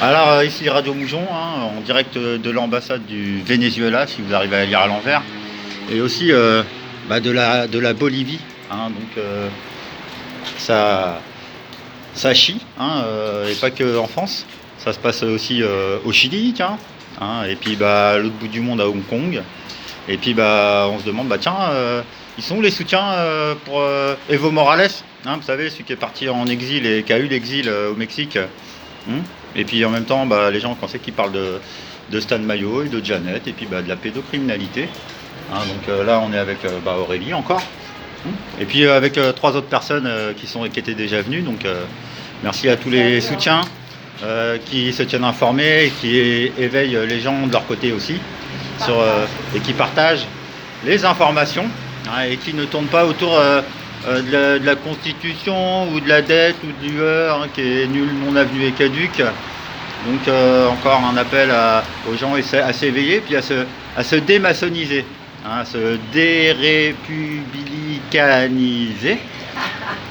Alors ici Radio Moujon, hein, en direct de l'ambassade du Venezuela, si vous arrivez à lire à l'envers, et aussi de la Bolivie. Hein, donc ça, ça chie, hein, et pas que en France. Ça se passe aussi au Chili, tiens, hein, et puis à l'autre bout du monde à Hong Kong. Et puis on se demande, tiens, ils sont où les soutiens pour Evo Morales, hein, vous savez, celui qui est parti en exil et qui a eu l'exil au Mexique. Et puis en même temps, les gens pensaient qu'ils parlent de Stan Mayo et de Janet, et puis de la pédocriminalité. Hein, donc là, on est avec Aurélie encore. Et puis avec 3 autres personnes qui étaient déjà venues. Donc merci à tous les soutiens qui se tiennent informés et qui éveillent les gens de leur côté aussi. Et qui partagent les informations, hein, et qui ne tournent pas autour de la Constitution ou de la dette ou de l'UE, hein, qui est nul, non avenu et caduque. Donc encore un appel aux gens à s'éveiller, puis à se démaçonniser, hein, à se dérépublicaniser.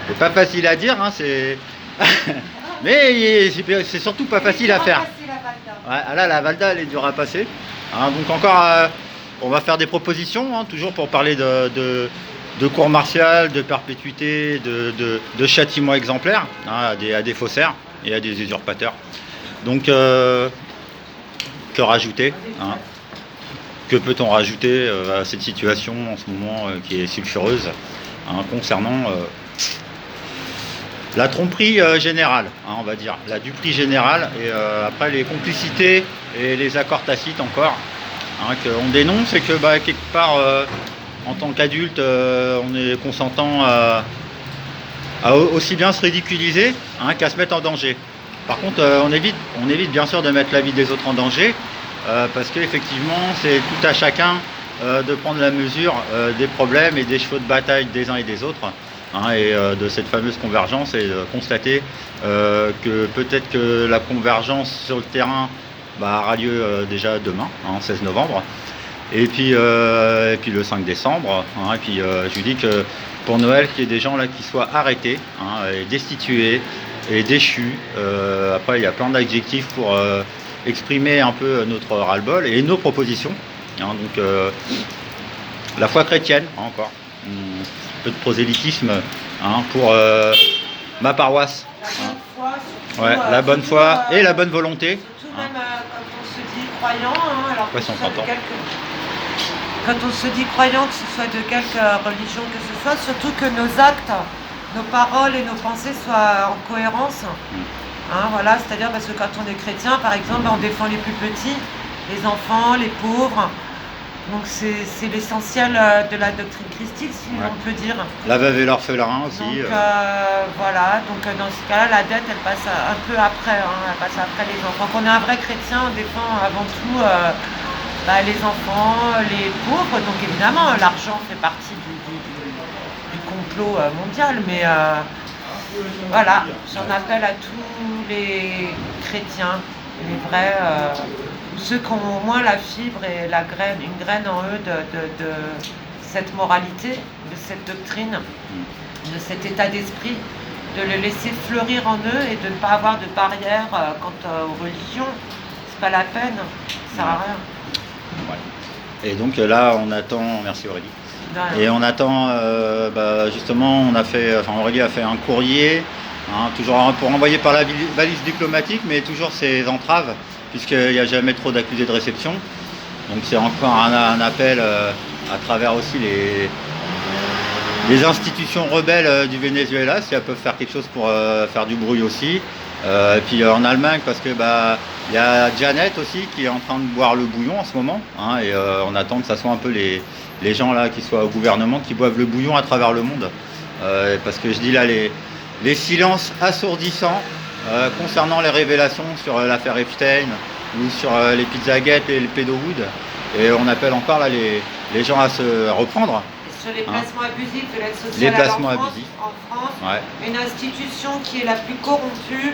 C'est pas facile à dire, hein, mais c'est surtout pas facile à faire. Ouais, là, la Valda, elle est dure à passer. Hein, donc encore, on va faire des propositions, hein, toujours pour parler de cour martiale, de perpétuité, de châtiment exemplaire, hein, à des faussaires et à des usurpateurs. Donc, que rajouter, hein, que peut-on rajouter à cette situation en ce moment qui est sulfureuse, hein, concernant la tromperie générale, hein, on va dire, la duperie générale, et après les complicités et les accords tacites encore, hein, qu'on dénonce, et que quelque part, en tant qu'adulte, on est consentant à aussi bien se ridiculiser, hein, qu'à se mettre en danger. Par contre, on évite bien sûr de mettre la vie des autres en danger, parce qu'effectivement, c'est tout à chacun de prendre la mesure des problèmes et des chevaux de bataille des uns et des autres. Hein, et de cette fameuse convergence, et de constater que peut-être que la convergence sur le terrain aura lieu déjà demain, hein, 16 novembre, et puis le 5 décembre, hein, et puis je lui dis que pour Noël, qu'il y ait des gens là qui soient arrêtés, hein, et destitués et déchus. Après, il y a plein d'adjectifs pour exprimer un peu notre ras-le-bol et nos propositions, hein, donc la foi chrétienne, hein, encore. Un peu de prosélytisme, hein, pour ma paroisse. Ouais, la bonne foi et la bonne volonté. Surtout même quand on se dit croyant, hein, alors que quand on se dit croyant, que ce soit de quelque religion que ce soit, surtout que nos actes, nos paroles et nos pensées soient en cohérence. Hein, voilà, c'est-à-dire parce que quand on est chrétien, par exemple, on défend les plus petits, les enfants, les pauvres. Donc c'est l'essentiel de la doctrine christique, si on peut dire. La veuve et l'orphelin aussi. Donc voilà, donc dans ce cas-là, la dette, elle passe un peu après, hein, elle passe après les enfants. Quand on est un vrai chrétien, on défend avant tout les enfants, les pauvres. Donc évidemment, l'argent fait partie du complot mondial, mais voilà, j'en appelle à tous les chrétiens, les vrais... ceux qui ont au moins la fibre et une graine en eux de cette moralité, de cette doctrine, de cet état d'esprit, de le laisser fleurir en eux et de ne pas avoir de barrière quant aux religions. C'est pas la peine, ça sert à rien. Ouais. Et donc là, on attend, merci Aurélie, et on attend, justement, Aurélie a fait un courrier, hein, toujours pour envoyer par la valise diplomatique, mais toujours ces entraves, puisqu'il n'y a jamais trop d'accusés de réception. Donc c'est encore un appel à travers aussi les institutions rebelles du Venezuela, si elles peuvent faire quelque chose pour faire du bruit aussi. Et puis en Allemagne, parce que il y a Janet aussi qui est en train de boire le bouillon en ce moment, hein, et on attend que ça soit un peu les gens là qui soient au gouvernement qui boivent le bouillon à travers le monde. Parce que je dis là, les silences assourdissants concernant les révélations sur l'affaire Epstein ou sur les Pizzagate et le Pédowood, et on appelle encore là les gens à se reprendre. Et sur les placements abusifs de l'aide sociale en France, ouais. Une institution qui est la plus corrompue,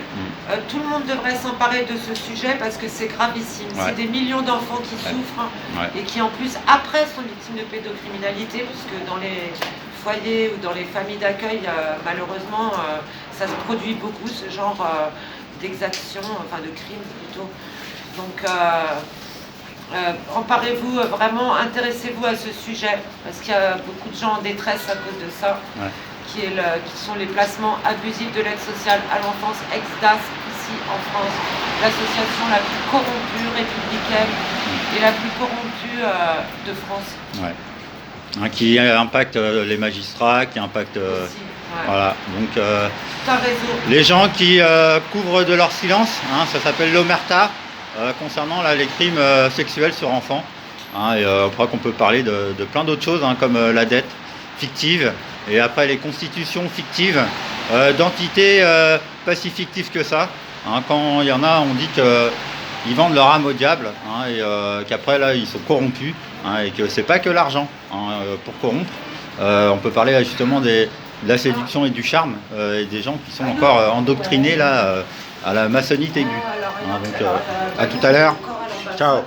tout le monde devrait s'emparer de ce sujet parce que c'est gravissime. Ouais. C'est des millions d'enfants qui souffrent, et qui en plus après sont victimes de pédocriminalité, puisque dans les foyers ou dans les familles d'accueil, malheureusement, ça se produit beaucoup, ce genre d'exactions, enfin de crimes plutôt. Donc emparez-vous vraiment, intéressez-vous à ce sujet, parce qu'il y a beaucoup de gens en détresse à cause de ça, Ouais. qui sont les placements abusifs de l'aide sociale à l'enfance, ex-DAS, ici en France, l'association la plus corrompue républicaine et la plus corrompue de France. Ouais. Hein, qui impacte les magistrats, qui impacte... Aussi, ouais. Voilà, donc T'as raison. les gens qui couvrent de leur silence, hein, ça s'appelle l'omerta, concernant là, les crimes sexuels sur enfants. Hein, et on croit qu'on peut parler de plein d'autres choses, hein, comme la dette fictive, et après les constitutions fictives, d'entités pas si fictives que ça. Hein, quand il y en a, on dit qu'ils vendent leur âme au diable, hein, et qu'après là ils sont corrompus, hein, et que c'est pas que l'argent, hein, pour corrompre. On peut parler justement de la séduction et du charme, et des gens qui sont encore endoctrinés là à la maçonnite aiguë. Hein, donc à tout à l'heure. Ciao.